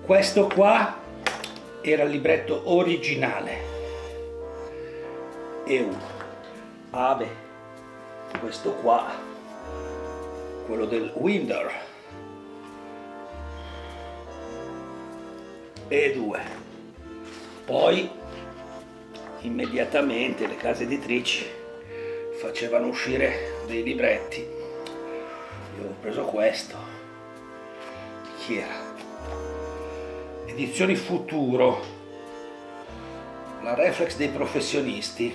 Questo qua era il libretto originale. E uno. Ah beh, questo qua, quello del Winder. E due. Poi immediatamente le case editrici facevano uscire dei libretti. Io ho preso questo. Chi era? Edizioni Futuro, la Reflex dei professionisti,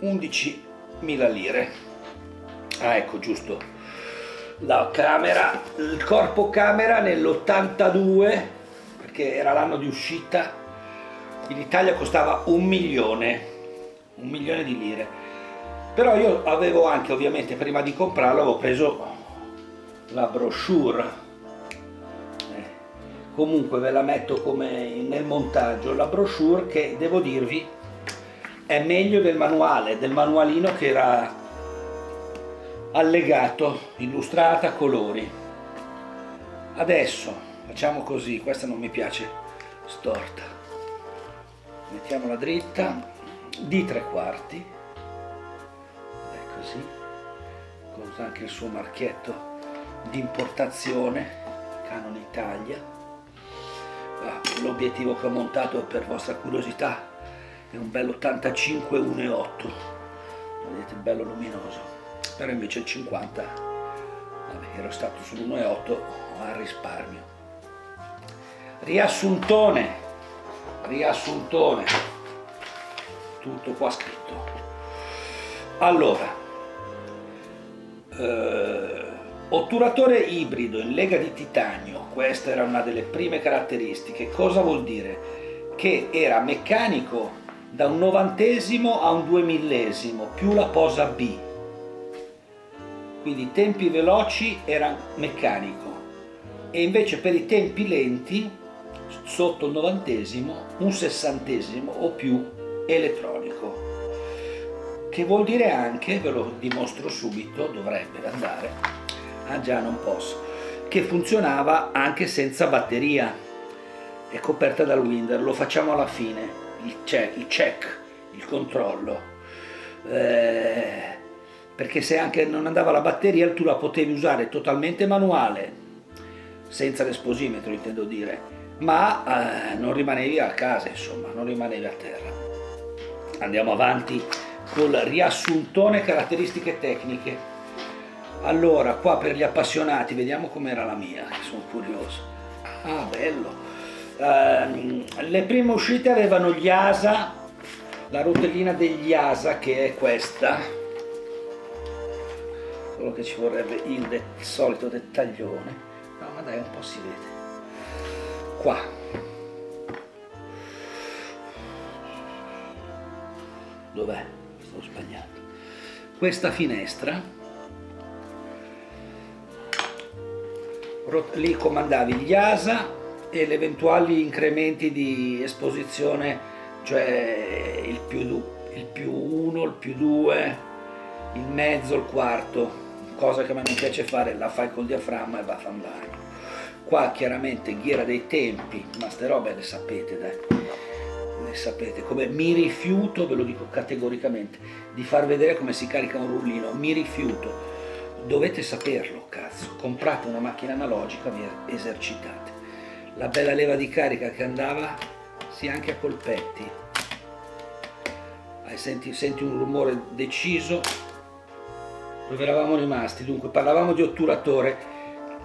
11.000 lire. Ah, ecco, giusto, la camera, il corpo camera nell'82, perché era l'anno di uscita, in Italia costava 1 milione di lire. Però io avevo anche, ovviamente, prima di comprarlo, avevo preso la brochure. Comunque ve la metto come nel montaggio, la brochure, che devo dirvi è meglio del manuale, del manualino che era allegato, illustrata a colori. Adesso facciamo così, questa non mi piace storta, mettiamola dritta, di 3/4, è così, con anche il suo marchietto di importazione, Canon Italia. L'obiettivo che ho montato, per vostra curiosità, è un bello 85 1.8, vedete, bello luminoso, però invece il 50, vabbè, ero stato sull'1.8 al risparmio. Riassuntone, tutto qua scritto. Allora, otturatore ibrido in lega di titanio, questa era una delle prime caratteristiche. Cosa vuol dire? Che era meccanico da un 90° a un 2.000° più la posa B, quindi tempi veloci era meccanico, e invece per i tempi lenti sotto il 90° un 60° o più elettronico, che vuol dire anche, ve lo dimostro subito, dovrebbe andare, ah già non posso, che funzionava anche senza batteria, è coperta dal Winder. Lo facciamo alla fine, il check, il controllo, perché se anche non andava la batteria tu la potevi usare totalmente manuale, senza l'esposimetro intendo dire, ma non rimanevi a casa, insomma, non rimanevi a terra. Andiamo avanti col riassuntone caratteristiche tecniche. Allora, qua per gli appassionati, vediamo com'era la mia, che sono curioso. Ah, bello. Le prime uscite avevano gli ASA, la rotellina degli ASA, che è questa, solo che ci vorrebbe il solito dettaglione. No, ma dai, un po' si vede. Qua. Dov'è? Sto sbagliando. Questa finestra, lì comandavi gli ASA e gli eventuali incrementi di esposizione, cioè il più 1, il più 2, il mezzo, il quarto, cosa che a me non piace fare, la fai col diaframma e va a fan bagno. Qua chiaramente ghiera dei tempi, ma ste robe le sapete, dai, le sapete. Come mi rifiuto, ve lo dico categoricamente, di far vedere come si carica un rullino, mi rifiuto. Dovete saperlo, cazzo, comprate una macchina analogica, vi esercitate. La bella leva di carica che andava, sì, anche a colpetti. Senti un rumore deciso. Dove eravamo rimasti? Dunque, parlavamo di otturatore,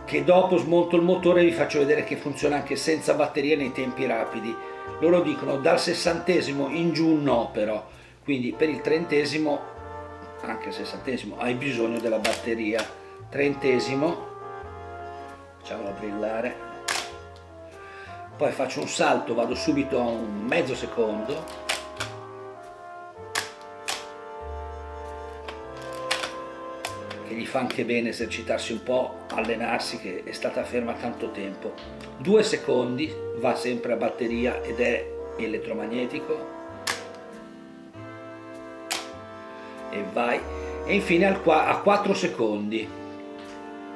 che dopo smonto il motore e vi faccio vedere che funziona anche senza batteria nei tempi rapidi. Loro dicono dal 60° in giù no, però, quindi per il 30°, anche il 60°, hai bisogno della batteria. 30°, facciamolo brillare, poi faccio un salto, vado subito a un mezzo secondo, che gli fa anche bene esercitarsi un po', allenarsi, che è stata ferma tanto tempo. 2 secondi, va sempre a batteria ed è elettromagnetico, e vai, e infine a 4 secondi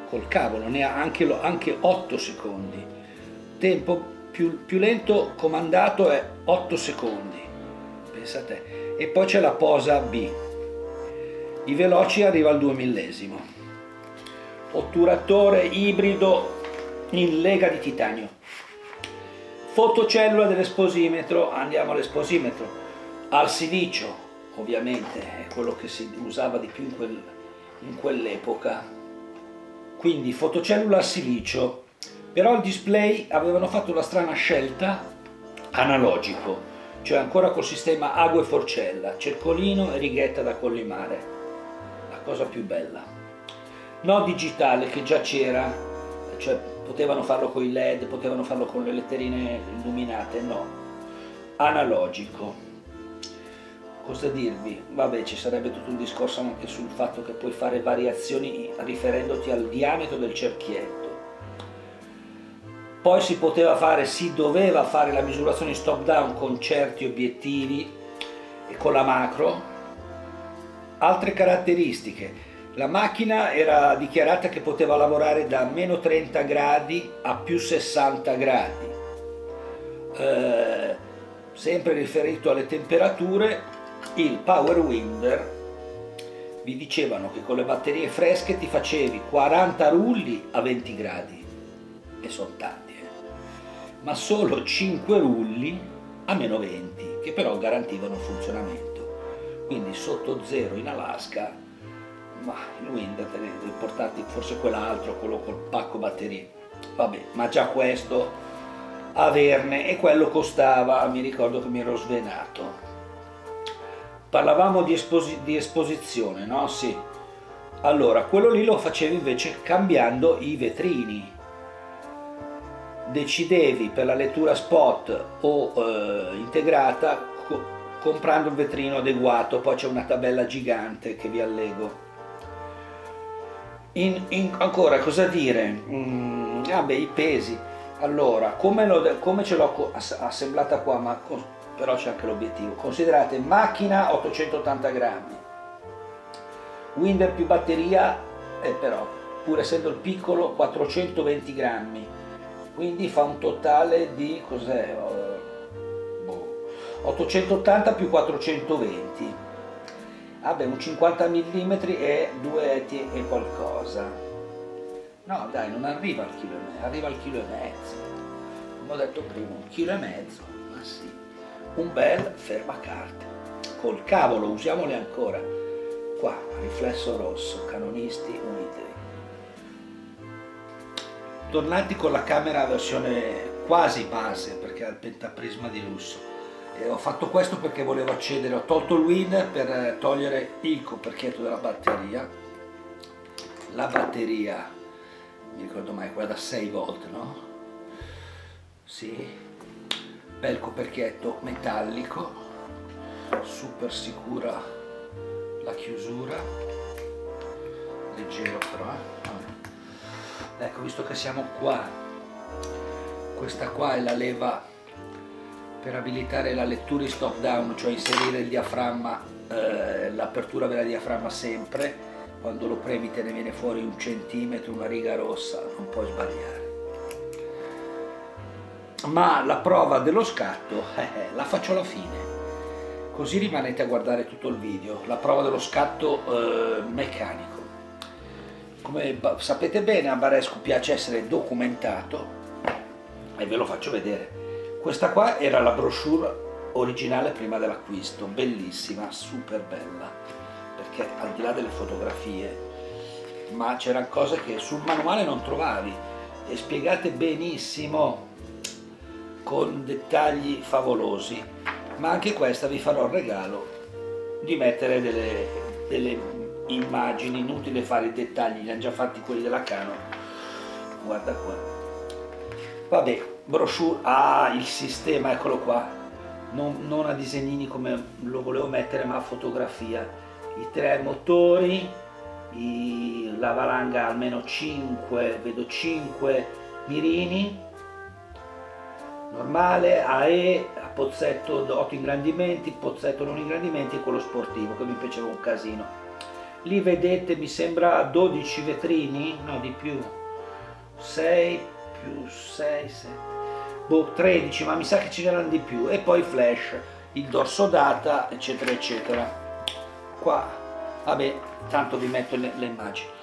col cavolo, ne ha anche 8 secondi, tempo più lento comandato è 8 secondi, pensate, e poi c'è la posa B. I veloci arriva al 2 millesimo. Otturatore ibrido in lega di titanio. Fotocellula dell'esposimetro, andiamo all'esposimetro, al silicio, ovviamente, è quello che si usava di più in quell'epoca. Quindi fotocellula al silicio. Però il display avevano fatto una strana scelta, analogico, cioè ancora col sistema ago e forcella, cercolino e righetta da collimare, la cosa più bella. No digitale, che già c'era, cioè potevano farlo con i LED, potevano farlo con le letterine illuminate, no, analogico. Cosa dirvi? Vabbè, ci sarebbe tutto un discorso anche sul fatto che puoi fare variazioni riferendoti al diametro del cerchietto. Poi si doveva fare la misurazione in stop down con certi obiettivi e con la macro. Altre caratteristiche: la macchina era dichiarata che poteva lavorare da meno 30 gradi a più 60 gradi. Sempre riferito alle temperature, il Power Winder vi dicevano che con le batterie fresche ti facevi 40 rulli a 20 gradi, e sono tanti, ma solo 5 rulli a meno 20, che però garantivano il funzionamento. Quindi sotto zero in Alaska, ma il Winder devi portarti forse quell'altro, quello col pacco batterie. Vabbè, ma già questo averne, e quello costava, mi ricordo che mi ero svenato. Parlavamo di esposizione, no? Sì. Allora, quello lì lo facevi invece cambiando i vetrini. Decidevi per la lettura spot o integrata comprando il vetrino adeguato. Poi c'è una tabella gigante che vi allego. Ancora cosa dire? Vabbè, i pesi. Allora, come ce l'ho assemblata qua, ma però c'è anche l'obiettivo. Considerate macchina 880 grammi, Winder più batteria, però pur essendo il piccolo 420 grammi, quindi fa un totale di, cos'è? 880 più 420, vabbè, un 50 mm e 2 etti e qualcosa. No dai, non arriva al chilo e mezzo, arriva al chilo e mezzo, come ho detto prima, 1,5 kg, ma sì, un bel fermacarte, col cavolo, usiamole ancora, qua, riflesso rosso, Canonisti Unitary. Tornati con la camera versione quasi base, perché ha il pentaprisma di lusso, e ho fatto questo perché volevo accedere, ho tolto il Winder per togliere il coperchietto della batteria. La batteria, mi ricordo mai, quella da 6 volt, no? Sì, bel coperchietto metallico, super sicura la chiusura, leggero però, Ecco, visto che siamo qua, questa qua è la leva per abilitare la lettura in stop down, cioè inserire il diaframma, l'apertura della diaframma sempre, quando lo premi te ne viene fuori 1 centimetro, una riga rossa, non puoi sbagliare. Ma la prova dello scatto la faccio alla fine, così rimanete a guardare tutto il video, la prova dello scatto meccanico. Come sapete bene, a Barescu piace essere documentato e ve lo faccio vedere. Questa qua era la brochure originale prima dell'acquisto, bellissima, super bella, perché al di là delle fotografie, ma c'erano cose che sul manuale non trovavi e spiegate benissimo, con dettagli favolosi. Ma anche questa vi farò il regalo di mettere delle immagini, inutile fare i dettagli, li hanno già fatti quelli della Canon, guarda qua. Vabbè, brochure, il sistema, eccolo qua, non a disegnini come lo volevo mettere, ma a fotografia. I 3 motori, la valanga almeno 5, vedo 5 mirini, normale, AE, a pozzetto 8 ingrandimenti, pozzetto non ingrandimenti e quello sportivo che mi piaceva un casino. Lì vedete, mi sembra 12 vetrini, no di più, 6 più 6, 7, boh, 13, ma mi sa che ce n'erano di più, e poi flash, il dorso data, eccetera eccetera. Qua, vabbè, tanto vi metto le immagini.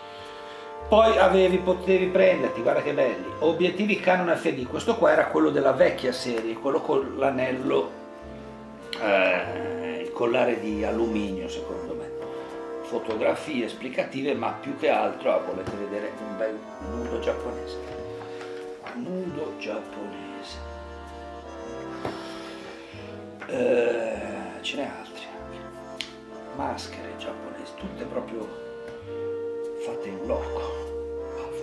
Poi potevi prenderti, guarda che belli, obiettivi Canon FD. Questo qua era quello della vecchia serie, quello con l'anello, il collare di alluminio, secondo me. Fotografie esplicative, ma più che altro, volete vedere un bel nudo giapponese. Nudo giapponese. Ce n'è altri anche. Maschere giapponesi, tutte proprio fatte in loco.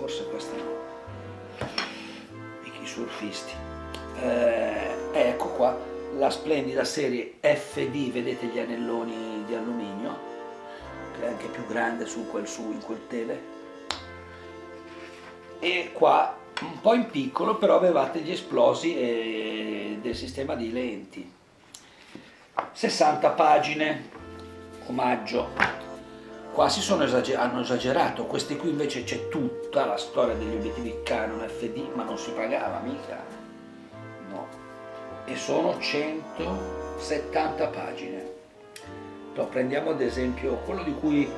Forse queste no, i surfisti. Ecco qua la splendida serie FD, vedete gli anelloni di alluminio, che è anche più grande in quel tele, e qua un po' in piccolo, però avevate gli esplosi del sistema di lenti. 60 pagine, omaggio. Qua hanno esagerato, questi qui invece c'è tutta la storia degli obiettivi Canon FD, ma non si pagava mica, no, e sono 170 pagine. Prendiamo ad esempio quello di cui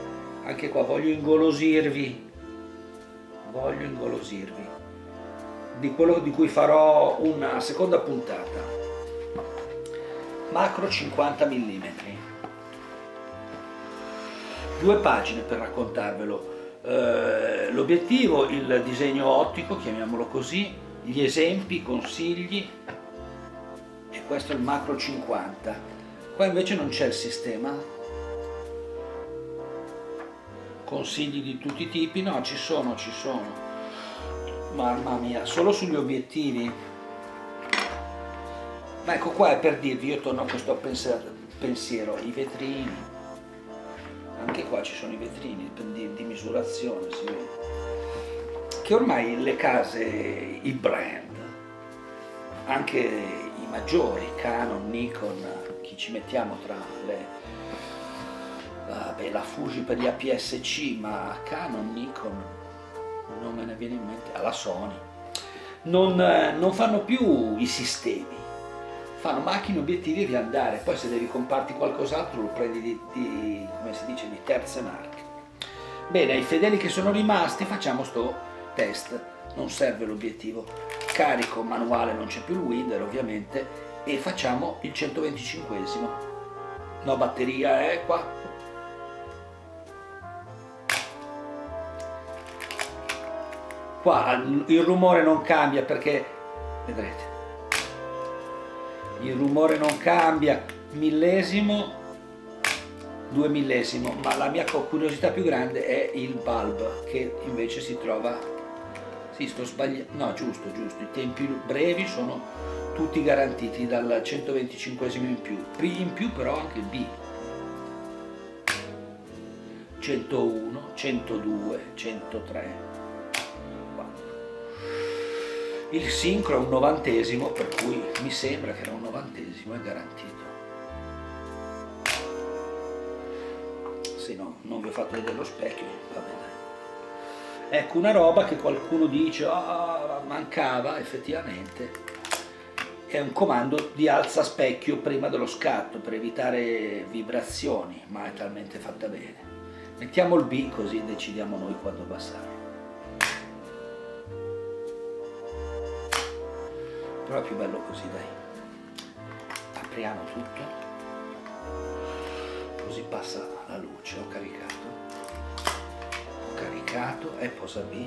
anche qua voglio ingolosirvi, di quello di cui farò una seconda puntata. Macro 50 mm. 2 pagine per raccontarvelo, l'obiettivo, il disegno ottico, chiamiamolo così, gli esempi, i consigli, e questo è il macro 50. Qua invece non c'è il sistema, consigli di tutti i tipi, no, ci sono, mamma mia, solo sugli obiettivi. Ma ecco, qua è per dirvi, io torno a questo pensiero, i vetrini. Anche qua ci sono i vetrini di misurazione, si vede che ormai le case, i brand, anche i maggiori, Canon, Nikon, chi ci mettiamo tra la Fuji per gli APS-C, ma Canon, Nikon, non me ne viene in mente, alla Sony, non fanno più i sistemi, fanno macchine, obiettivi e via andare. Poi se devi comparti qualcos'altro lo prendi come si dice, di terze marche. Bene, ai fedeli che sono rimasti facciamo sto test. Non serve l'obiettivo, carico manuale, non c'è più il Winder ovviamente, e facciamo il 125esimo. No batteria, qua. Qua il rumore non cambia perché, vedrete, il rumore non cambia, millesimo, 2 millesimo, ma la mia curiosità più grande è il bulb, che invece si trova, sì, sto sbagliando, no, giusto, i tempi brevi sono tutti garantiti dal 125esimo in più però anche B, 101, 102, 103, il sincro è un 90esimo, per cui mi sembra che era un 90esimo, è garantito. Se no, non vi ho fatto vedere lo specchio, va bene. Ecco una roba che qualcuno dice, mancava, effettivamente, è un comando di alza specchio prima dello scatto, per evitare vibrazioni, ma è talmente fatta bene. Mettiamo il B così decidiamo noi quando abbassare. Però è più bello così, dai. Apriamo tutto, così passa la luce. Ho caricato e posa B.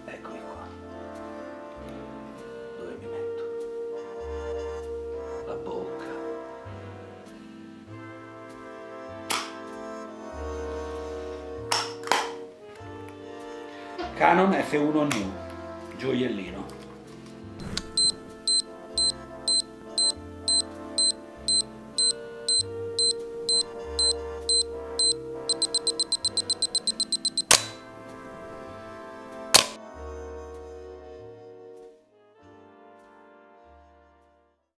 Eccomi qua. Dove mi metto? La bocca. Canon F1 New, gioiellino.